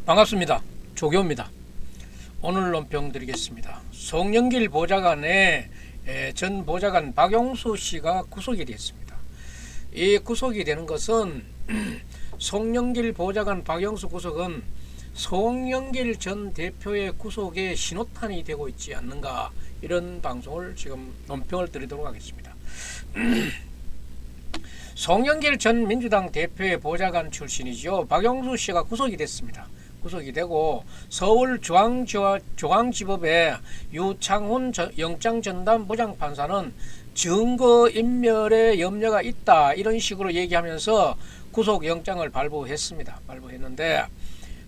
반갑습니다. 조교입니다. 오늘 논평 드리겠습니다. 송영길 보좌관의 전 보좌관 박용수 씨가 구속이 됐습니다. 이 구속이 되는 것은 송영길 보좌관 박용수 구속은 송영길 전 대표의 구속에 신호탄이 되고 있지 않는가, 이런 방송을 지금 논평을 드리도록 하겠습니다. 송영길 전 민주당 대표의 보좌관 출신이죠. 박용수 씨가 구속이 됐습니다. 구속이 되고 서울중앙지법의 유창훈 영장전담 부장판사는 증거인멸의 염려가 있다, 이런 식으로 얘기하면서 구속영장을 발부했습니다. 발부했는데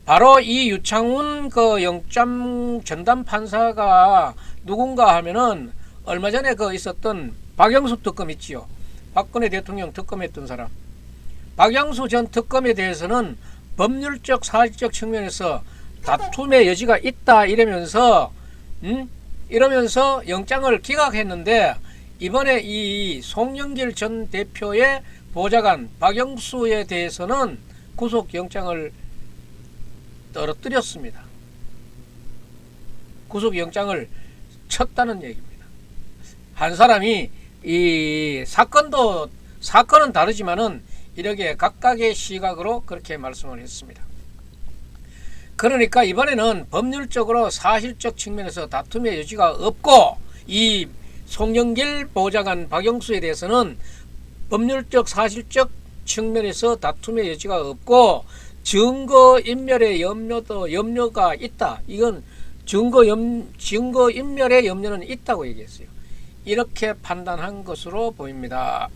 바로 이 유창훈 영장 전담판사가 누군가 하면은 얼마 전에 있었던 박영수 특검 있지요. 박근혜 대통령 특검했던 사람. 박영수 전 특검에 대해서는 법률적 사실적 측면에서 다툼의 여지가 있다 이러면서 영장을 기각했는데, 이번에 이 송영길 전 대표의 보좌관 박영수에 대해서는 구속영장을 떨어뜨렸습니다. 구속영장을 쳤다는 얘기입니다. 한 사람이 이 사건은 다르지만은 이렇게 각각의 시각으로 그렇게 말씀을 했습니다. 그러니까 이번에는 법률적으로 사실적 측면에서 다툼의 여지가 없고, 이 송영길 보좌관 박영수에 대해서는 법률적 사실적 측면에서 다툼의 여지가 없고 증거인멸의 염려가 있다. 이건 증거인멸의 염려는 있다고 얘기했어요. 이렇게 판단한 것으로 보입니다.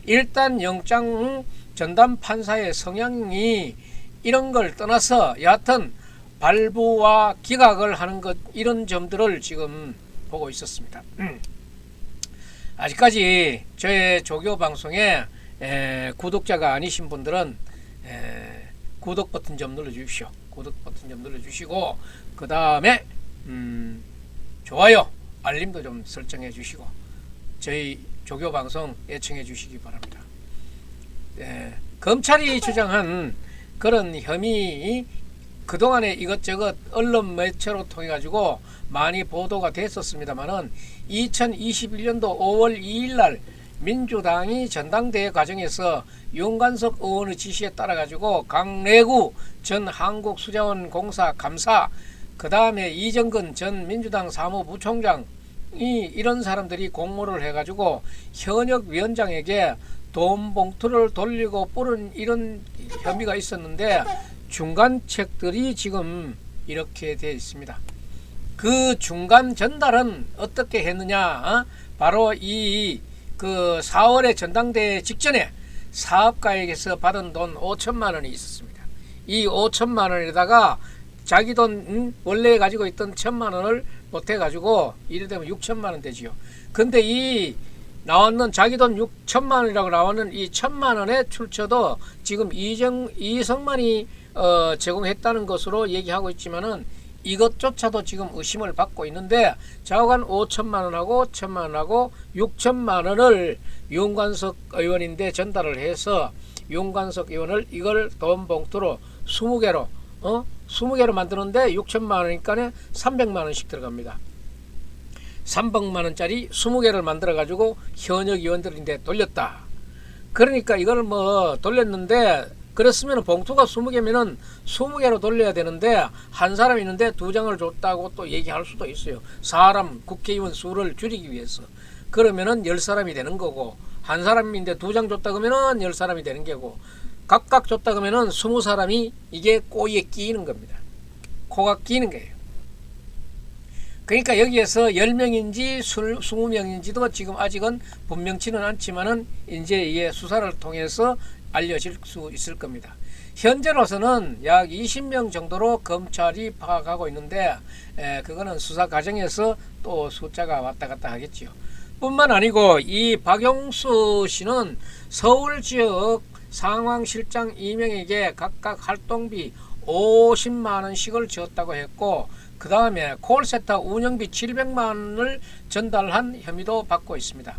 일단 영장 전담 판사의 성향이 이런 걸 떠나서 여하튼 발부와 기각을 하는 것, 이런 점들을 지금 보고 있었습니다. 아직까지 저의 조교 방송에 구독자가 아니신 분들은 구독 버튼 좀 눌러주십시오. 구독 버튼 좀 눌러주시고, 그 다음에 좋아요, 알림도 좀 설정해 주시고 저희 조교 방송 애청해 주시기 바랍니다. 검찰이 주장한 그런 혐의, 그동안에 이것저것 언론 매체로 통해 가지고 많이 보도가 됐었습니다만은 2021년도 5월 2일 날 민주당이 전당대회 과정에서 윤관석 의원의 지시에 따라 가지고 강래구 전 한국수자원공사 감사, 그 다음에 이정근 전 민주당 사무부총장이, 이런 사람들이 공모를 해가지고 현역 위원장에게 돈 봉투를 돌리고 뿌린 이런 혐의가 있었는데, 중간책들이 지금 이렇게 되어 있습니다. 그 중간 전달은 어떻게 했느냐? 바로 이 4월에 전당대회 직전에 사업가에게서 받은 돈 5천만 원이 있었습니다. 이 5천만 원에다가 자기 돈 원래 가지고 있던 1천만 원을 못해 가지고 이래 되면 6천만 원 되지요. 근데 이 나왔는 자기 돈 6천만 원이라고 나오는 이 1천만 원의 출처도 지금 이성만이 제공했다는 것으로 얘기하고 있지만은 이것조차도 지금 의심을 받고 있는데, 좌우간 5천만 원하고 1천만 원하고 6천만 원을 윤관석 의원인데 전달을 해서 윤관석 의원을 이걸 돈 봉투로 20개로 20개로 만드는데 6천만 원이니까 300만 원씩 들어갑니다. 300만 원짜리 20개를 만들어 가지고 현역 의원들인데 돌렸다. 그러니까 이걸 돌렸는데, 그랬으면 봉투가 20개면은 20개로 돌려야 되는데 한 사람이 있는데 2장을 줬다고 또 얘기할 수도 있어요. 사람, 국회의원 수를 줄이기 위해서. 그러면은 10사람이 되는 거고, 한 사람인데 2장 줬다 그러면은 10사람이 되는 거고, 각각 줬다 그러면은 20사람이 이게 꼬리에 끼이는 겁니다. 코가 끼는 거예요. 그러니까 여기에서 10명인지 20명인지도 지금 아직은 분명치는 않지만은 이제 이게 수사를 통해서 알려질 수 있을 겁니다. 현재로서는 약 20명 정도로 검찰이 파악하고 있는데, 그거는 수사 과정에서 또 숫자가 왔다 갔다 하겠지요. 뿐만 아니고 이 박용수 씨는 서울 지역 상황실장 2명에게 각각 활동비 50만 원씩을 줬다고 했고, 그 다음에 콜센터 운영비 700만 원을 전달한 혐의도 받고 있습니다.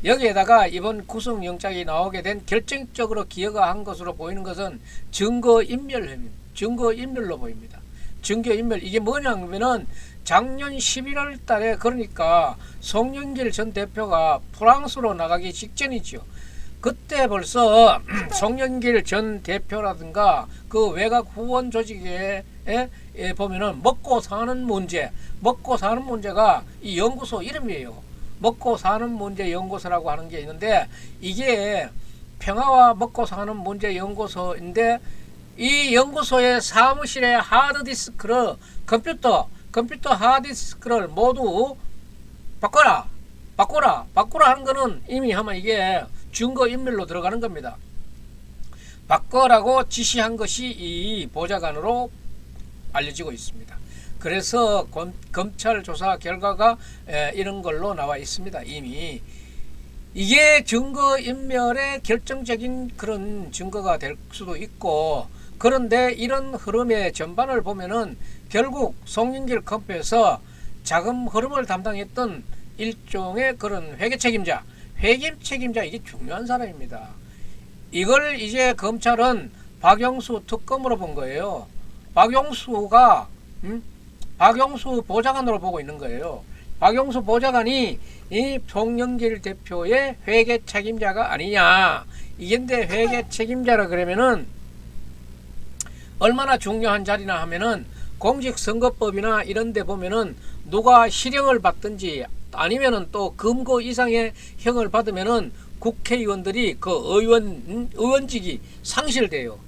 여기에다가 이번 구속영장이 나오게 된 결정적으로 기여가 한 것으로 보이는 것은 증거인멸 혐의, 증거인멸로 보입니다. 증거인멸 이게 뭐냐면은 작년 11월 달에 그러니까 송영길 전 대표가 프랑스로 나가기 직전이죠. 그때 벌써 송영길 전 대표라든가 그 외곽 후원 조직에 보면은 먹고 사는 문제가 이 연구소 이름이에요. 먹고 사는 문제 연구소라고 하는 게 있는데 이게 평화와 먹고 사는 문제 연구소인데 이 연구소의 사무실의 하드디스크를 컴퓨터 하드디스크를 모두 바꿔라 하는 거는 이미 아마 이게 증거인멸로 들어가는 겁니다. 바꿔라고 지시한 것이 이 보좌관으로 알려지고 있습니다. 그래서 검찰 조사 결과가 이런 걸로 나와 있습니다. 이미 이게 증거인멸의 결정적인 그런 증거가 될 수도 있고, 그런데 이런 흐름의 전반을 보면은 결국 송영길 캠프에서 자금 흐름을 담당했던 일종의 그런 회계 책임자 이게 중요한 사람입니다. 이걸 이제 검찰은 박영수 특검으로 본 거예요. 박영수가 박영수 보좌관으로 보고 있는 거예요. 박영수 보좌관이 이 송영길 대표의 회계 책임자가 아니냐. 이건데 회계 책임자라 그러면은 얼마나 중요한 자리나 하면은 공직선거법이나 이런 데 보면은 누가 실형을 받든지 아니면은 또 금고 이상의 형을 받으면은 국회의원들이 그 의원직이 상실돼요.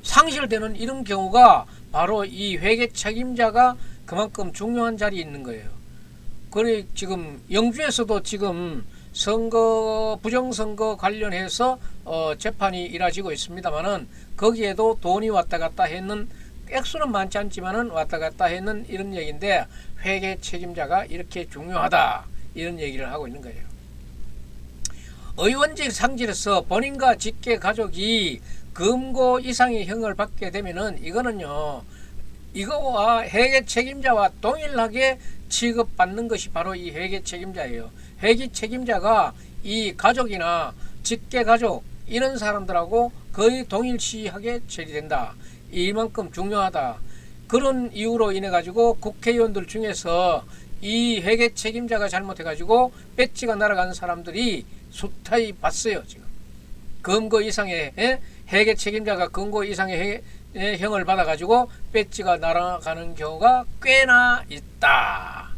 상실되는 이런 경우가 바로 이 회계 책임자가 그만큼 중요한 자리에 있는 거예요. 그래 지금 영주에서도 지금 선거 부정선거 관련해서 재판이 이루어지고 있습니다만은 거기에도 돈이 왔다 갔다 했는 액수는 많지 않지만은 왔다 갔다 했는 이런 얘기인데 회계 책임자가 이렇게 중요하다 이런 얘기를 하고 있는 거예요. 의원직 상실에서 본인과 직계 가족이 금고 이상의 형을 받게 되면은 이거는요, 이거와 회계 책임자와 동일하게 취급받는 것이 바로 이 회계 책임자예요. 회계 책임자가 이 가족이나 직계 가족 이런 사람들하고 거의 동일시하게 처리된다. 이만큼 중요하다. 그런 이유로 인해 가지고 국회의원들 중에서 이 회계 책임자가 잘못해 가지고 배지가 날아간 사람들이 숱하게 봤어요. 지금 금고 이상의 회계 책임자가 금고 이상의 형을 받아 가지고 배지가 날아가는 경우가 꽤나 있다.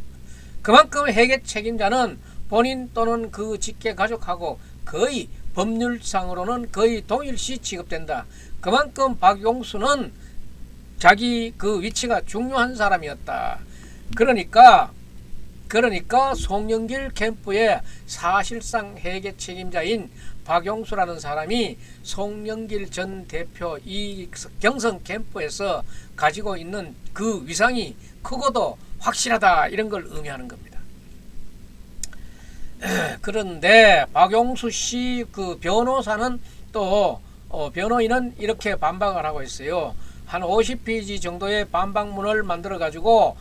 그만큼 회계 책임자는 본인 또는 그 직계 가족하고 거의 법률상으로는 거의 동일시 취급된다. 그만큼 박용수는 자기 그 위치가 중요한 사람이었다. 그러니까 송영길 캠프의 사실상 회계 책임자인 박용수라는 사람이 송영길 전 대표 이 경선 캠프에서 가지고 있는 그 위상이 크고도 확실하다 이런 걸 의미하는 겁니다. 그런데 박용수 씨 그 변호사는 또 변호인은 이렇게 반박을 하고 있어요. 한 50페이지 정도의 반박문을 만들어 가지고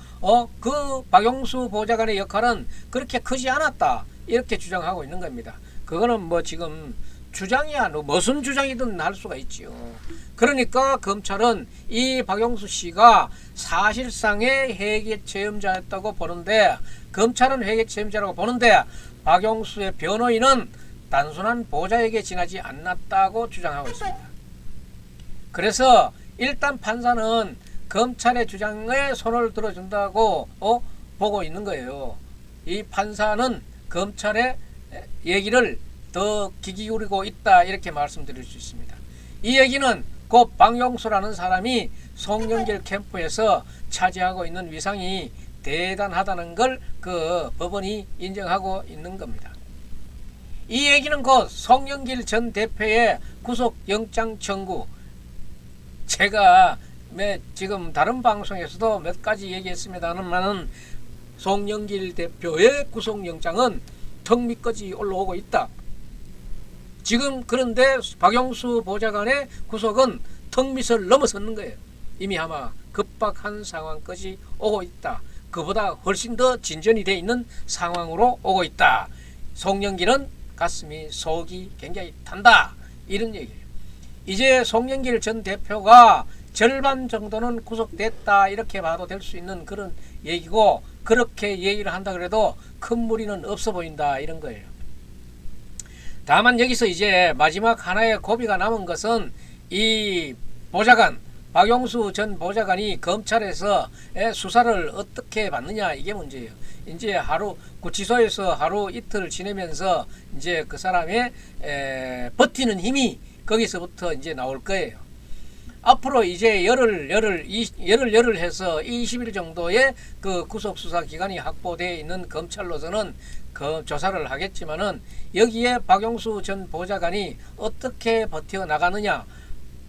그 박용수 보좌관의 역할은 그렇게 크지 않았다 이렇게 주장하고 있는 겁니다. 그거는 뭐 지금 주장이야 무슨 주장이든 할 수가 있지요. 그러니까 검찰은 이 박용수 씨가 사실상의 회계 책임자였다고 보는데, 검찰은 회계 책임자라고 보는데 박용수의 변호인은 단순한 보좌에게 지나지 않았다고 주장하고 있습니다. 그래서 일단 판사는 검찰의 주장에 손을 들어준다고 보고 있는 거예요. 이 판사는 검찰의 얘기를 더 귀 기울이고 있다 이렇게 말씀드릴 수 있습니다. 이 얘기는 곧 박용수라는 사람이 송영길 캠프에서 차지하고 있는 위상이 대단하다는 걸 그 법원이 인정하고 있는 겁니다. 이 얘기는 곧 송영길 전 대표의 구속영장 청구, 제가 지금 다른 방송에서도 몇 가지 얘기했습니다만은 송영길 대표의 구속영장은 턱 밑까지 올라오고 있다. 지금 그런데 박용수 보좌관의 구속은 턱 밑을 넘어섰는 거예요. 이미 아마 급박한 상황까지 오고 있다. 그보다 훨씬 더 진전이 되어 있는 상황으로 오고 있다. 송영길은 가슴이 속이 굉장히 탄다 이런 얘기예요. 이제 송영길 전 대표가 절반 정도는 구속됐다 이렇게 봐도 될 수 있는 그런 얘기고, 그렇게 얘기를 한다 그래도 큰 무리는 없어 보인다 이런 거예요. 다만 여기서 이제 마지막 하나의 고비가 남은 것은 이 보좌관, 박용수 전 보좌관이 검찰에서 수사를 어떻게 받느냐, 이게 문제예요. 이제 하루 구치소에서 하루 이틀 지내면서 이제 그 사람의 버티는 힘이 거기서부터 이제 나올 거예요. 앞으로 이제 열흘 해서 20일 정도의 그 구속수사 기간이 확보되어 있는 검찰로서는 그 조사를 하겠지만은, 여기에 박용수 전 보좌관이 어떻게 버텨 나가느냐,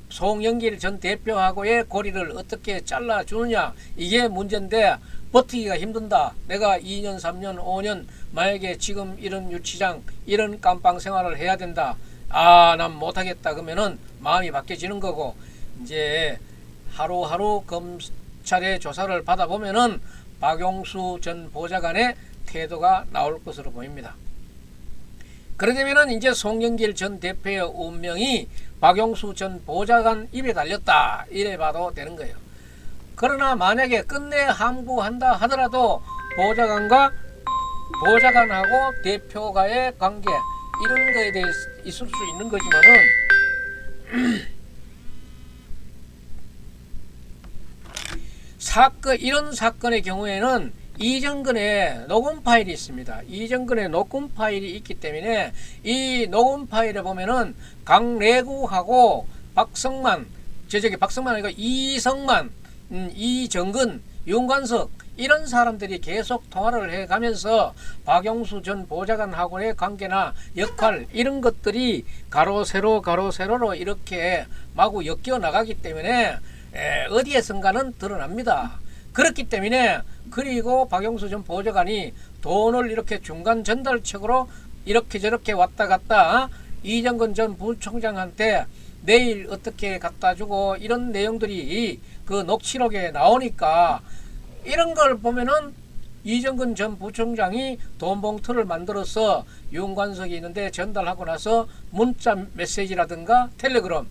송영길 전 대표하고의 고리를 어떻게 잘라주느냐, 이게 문제인데 버티기가 힘든다. 내가 2년 3년 5년 만약에 지금 이런 유치장 이런 깜빵 생활을 해야 된다, 난 못하겠다 그러면은 마음이 바뀌어지는 거고, 이제 하루하루 검찰의 조사를 받아보면은 박용수 전 보좌관의 태도가 나올 것으로 보입니다. 그러려면은 이제 송영길 전 대표의 운명이 박용수 전 보좌관 입에 달렸다 이래 봐도 되는 거예요. 그러나 만약에 끝내 함구한다 하더라도 보좌관하고 대표가의 관계 이런 거에 대해 있을 수 있는 거지만은 이런 사건의 경우에는 이정근의 녹음 파일이 있습니다. 이정근의 녹음 파일이 있기 때문에 이 녹음 파일에 보면은 강래국하고 박성만, 박성만 아니고 이성만, 이정근, 윤관석 이런 사람들이 계속 통화를 해가면서 박용수 전 보좌관하고의 관계나 역할 이런 것들이 가로세로로 이렇게 마구 엮여 나가기 때문에 어디에선가는 드러납니다. 그렇기 때문에, 그리고 박용수 전 보좌관이 돈을 이렇게 중간 전달책으로 이렇게 저렇게 왔다 갔다 이정근 전 부총장한테 내일 어떻게 갖다 주고 이런 내용들이 그 녹취록에 나오니까, 이런 걸 보면은 이정근 전 부총장이 돈 봉투를 만들어서 윤관석이 있는데 전달하고 나서 문자 메시지라든가 텔레그램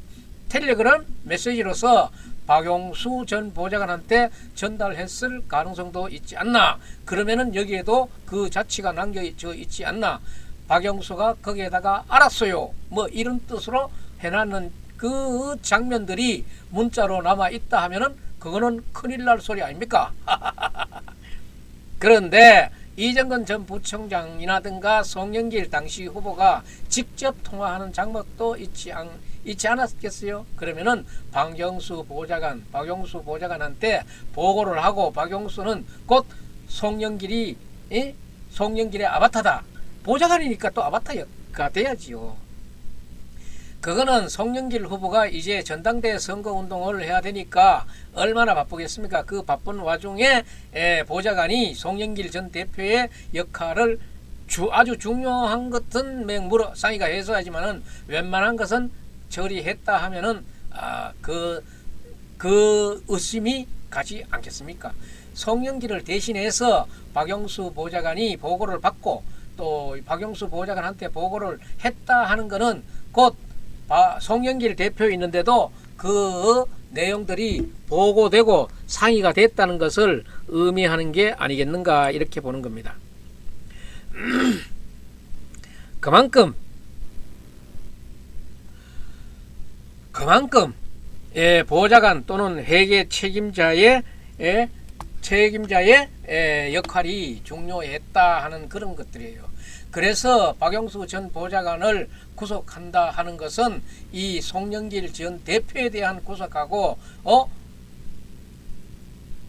메시지로서 박용수 전 보좌관한테 전달했을 가능성도 있지 않나. 그러면은 여기에도 그 자취가 남겨져 있지 않나. 박용수가 거기에다가 알았어요 뭐 이런 뜻으로 해놨는 그 장면들이 문자로 남아 있다 하면은 그거는 큰일 날 소리 아닙니까? 그런데 이정근 전 부총장이라든가 송영길 당시 후보가 직접 통화하는 장면도 있지 않았겠어요? 그러면은 박용수 보좌관한테 보고를 하고, 박용수는 곧 송영길의 아바타다. 보좌관이니까 또 아바타가 돼야지요. 그거는 송영길 후보가 이제 전당대회 선거운동을 해야 되니까 얼마나 바쁘겠습니까? 그 바쁜 와중에 보좌관이 송영길 전 대표의 역할을 아주 중요한 것은 상의가 해서하지만은 웬만한 것은 처리했다 하면은 그 의심이 가지 않겠습니까? 송영길을 대신해서 박용수 보좌관이 보고를 받고 또 박용수 보좌관한테 보고를 했다 하는 것은 곧 송영길 대표 있는데도 그 내용들이 보고되고 상의가 됐다는 것을 의미하는 게 아니겠는가, 이렇게 보는 겁니다. 그만큼 보좌관 또는 회계 책임자의 역할이 중요했다 하는 그런 것들이에요. 그래서 박용수 전 보좌관을 구속한다 하는 것은 이 송영길 전 대표에 대한 구속하고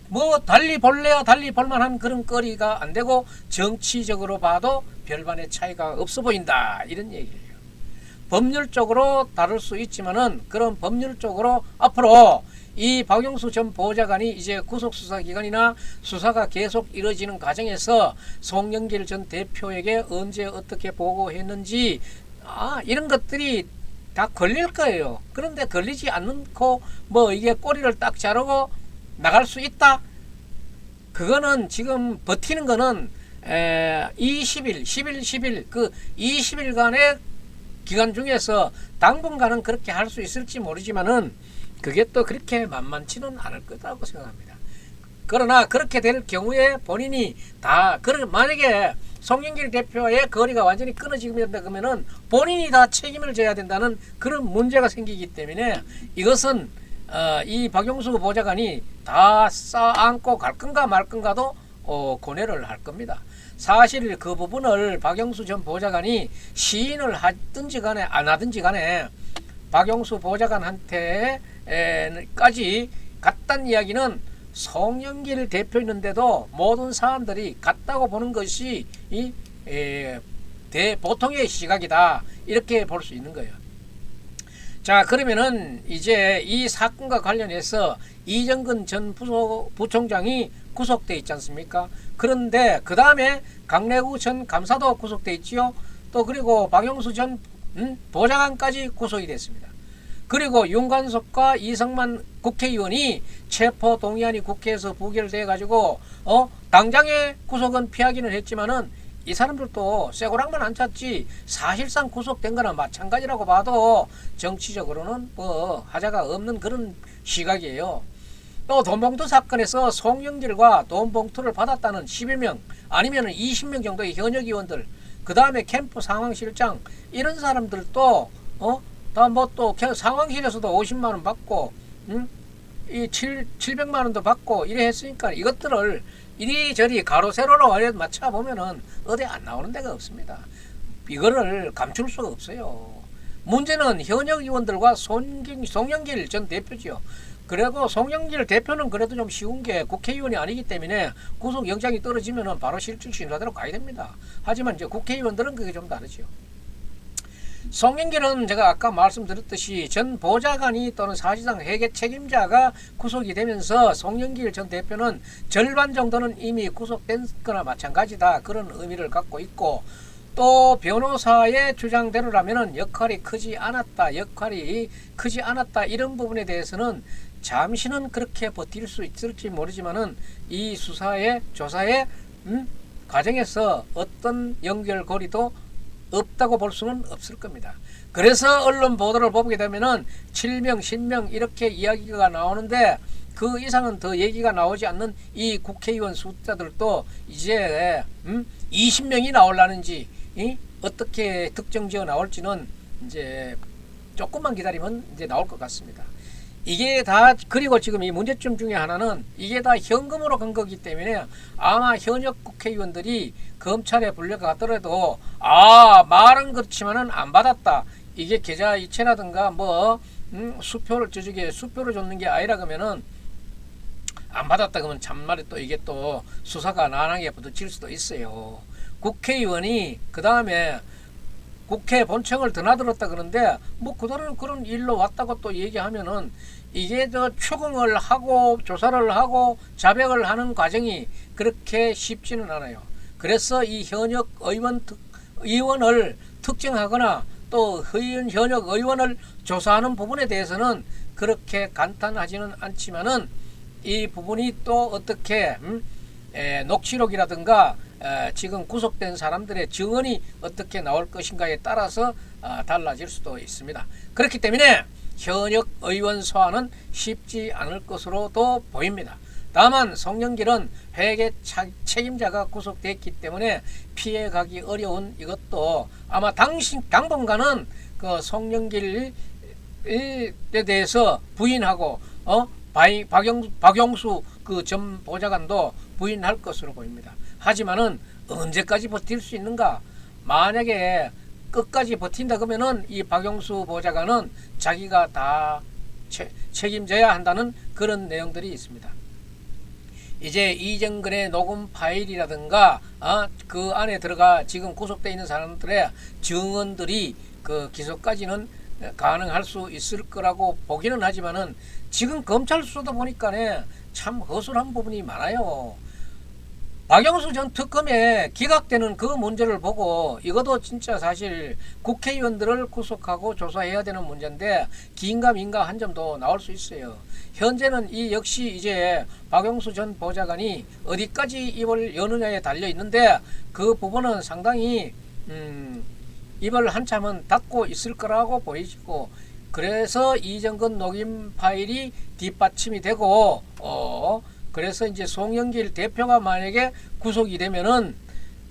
뭐 달리 볼래야 달리 볼만한 그런 거리가 안 되고 정치적으로 봐도 별반의 차이가 없어 보인다, 이런 얘기예요. 법률적으로 다룰 수 있지만은 그런 법률적으로 앞으로 이 박용수 전 보좌관이 이제 구속수사기관이나 수사가 계속 이루어지는 과정에서 송영길 전 대표에게 언제 어떻게 보고했는지 이런 것들이 다 걸릴 거예요. 그런데 걸리지 않고 뭐 이게 꼬리를 딱 자르고 나갈 수 있다? 그거는 지금 버티는 거는 10일 그 20일간의 기간 중에서 당분간은 그렇게 할 수 있을지 모르지만은 그게 또 그렇게 만만치는 않을 거라고 생각합니다. 그러나 그렇게 될 경우에 본인이 다 만약에 송영길 대표의 거리가 완전히 끊어지게 된다 그러면은 본인이 다 책임을 져야 된다는 그런 문제가 생기기 때문에 이것은 이 박영수 보좌관이 다 쌓아안고 갈 건가 말 건가도 고뇌를 할 겁니다. 사실 그 부분을 박영수 전 보좌관이 시인을 하든지 간에 안 하든지 간에 박영수 보좌관한테까지 갔단 이야기는 송영길 대표 있는데도 모든 사람들이 같다고 보는 것이 보통의 시각이다, 이렇게 볼 수 있는 거예요. 자, 그러면은 이제 이 사건과 관련해서 이정근 전 부총장이 구속돼 있지 않습니까? 그런데 그 다음에 강래구 전 감사도 구속돼 있지요. 또 그리고 박영수 전 보좌관까지 구속이 됐습니다. 그리고 윤관석과 이성만 국회의원이 체포 동의안이 국회에서 부결돼 가지고 당장의 구속은 피하기는 했지만은 이 사람들도 쇠고랑만 안 찼지 사실상 구속된 거나 마찬가지라고 봐도 정치적으로는 뭐 하자가 없는 그런 시각이에요. 또 돈봉투 사건에서 송영길과 돈봉투를 받았다는 10여 명 아니면 20명 정도의 현역 의원들, 그 다음에 캠프 상황실장, 이런 사람들도 다 뭐 또 상황실에서도 50만 원 받고 이 700만 원도 받고 이래 했으니까 이것들을 이리저리 가로 세로로 맞춰 보면은 어디 안 나오는 데가 없습니다. 이거를 감출 수가 없어요. 문제는 현역 의원들과 송영길 전 대표죠. 그리고 송영길 대표는 그래도 좀 쉬운 게 국회의원이 아니기 때문에 구속영장이 떨어지면은 바로 실질심사대로 가야 됩니다. 하지만 이제 국회의원들은 그게 좀 다르죠. 송영길은 제가 아까 말씀드렸듯이 전 보좌관이 또는 사실상 회계 책임자가 구속이 되면서 송영길 전 대표는 절반 정도는 이미 구속된 거나 마찬가지다, 그런 의미를 갖고 있고, 또 변호사의 주장대로라면 역할이 크지 않았다, 이런 부분에 대해서는 잠시는 그렇게 버틸 수 있을지 모르지만은 이 수사의 조사의 과정에서 어떤 연결고리도 없다고 볼 수는 없을 겁니다. 그래서 언론 보도를 보게 되면은 7명, 10명 이렇게 이야기가 나오는데 그 이상은 더 얘기가 나오지 않는 이 국회의원 숫자들도 이제 20명이 나오려는지 어떻게 특정 지어 나올지는 이제 조금만 기다리면 이제 나올 것 같습니다. 이게 다, 그리고 지금 이 문제점 중에 하나는 이게 다 현금으로 간 거기 때문에 아마 현역 국회의원들이 검찰에 불려가더라도 말은 그렇지만은 안 받았다, 이게 계좌 이체라든가 뭐 수표를 저쪽에 수표를 줬는 게 아니라 그러면은 안 받았다 그러면 참말이 또 이게 또 수사가 난하게 부딪힐 수도 있어요. 국회의원이 그 다음에 국회 본청을 드나들었다 그러는데 뭐 그다른 그런 일로 왔다고 또 얘기하면은 이게 추궁을 하고 조사를 하고 자백을 하는 과정이 그렇게 쉽지는 않아요. 그래서 이 현역 의원을 특정하거나 또 현역 의원을 조사하는 부분에 대해서는 그렇게 간단하지는 않지만은 이 부분이 또 어떻게 녹취록이라든가 지금 구속된 사람들의 증언이 어떻게 나올 것인가에 따라서 달라질 수도 있습니다. 그렇기 때문에 현역 의원 소환은 쉽지 않을 것으로도 보입니다. 다만 송영길은 회계 책임자가 구속됐기 때문에 피해가기 어려운 이것도 아마 당분간은 그 송영길에 대해서 부인하고 박영수 그 전 보좌관도 부인할 것으로 보입니다. 하지만은 언제까지 버틸 수 있는가? 만약에 끝까지 버틴다 그러면은 이 박영수 보좌관은 자기가 다 책임져야 한다는 그런 내용들이 있습니다. 이제 이정근의 녹음 파일이라든가 그 안에 들어가 지금 구속되어 있는 사람들의 증언들이 그 기소까지는 가능할 수 있을 거라고 보기는 하지만은 지금 검찰 수사도 보니까 참 허술한 부분이 많아요. 박영수 전 특검에 기각되는 그 문제를 보고 이것도 진짜 사실 국회의원들을 구속하고 조사해야 되는 문제인데 긴가민가 한 점도 나올 수 있어요. 현재는 이 역시 이제 박영수 전 보좌관이 어디까지 입을 여느냐에 달려 있는데 그 부분은 상당히 입을 한참은 닫고 있을 거라고 보이시고 그래서 이정근 녹음 파일이 뒷받침이 되고 그래서 이제 송영길 대표가 만약에 구속이 되면은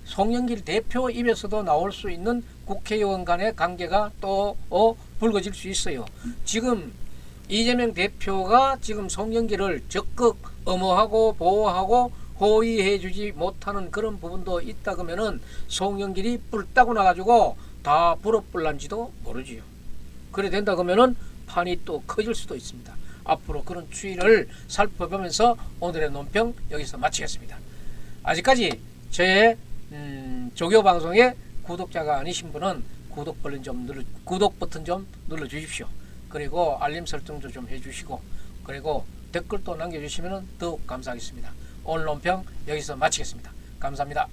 송영길 대표 입에서도 나올 수 있는 국회의원 간의 관계가 또 불거질 수 있어요. 지금 이재명 대표가 지금 송영길을 적극 엄호하고 보호하고 호의해 주지 못하는 그런 부분도 있다 그러면은 송영길이 뿔 따고 나가지고 다 불어불난지도 모르지요. 그래 된다 그러면은 판이 또 커질 수도 있습니다. 앞으로 그런 추이를 살펴보면서 오늘의 논평 여기서 마치겠습니다. 아직까지 저의 조교 방송의 구독자가 아니신 분은 구독 버튼 좀 눌러 주십시오. 그리고 알림 설정도 좀 해주시고 그리고 댓글도 남겨주시면 더욱 감사하겠습니다. 오늘 논평 여기서 마치겠습니다. 감사합니다.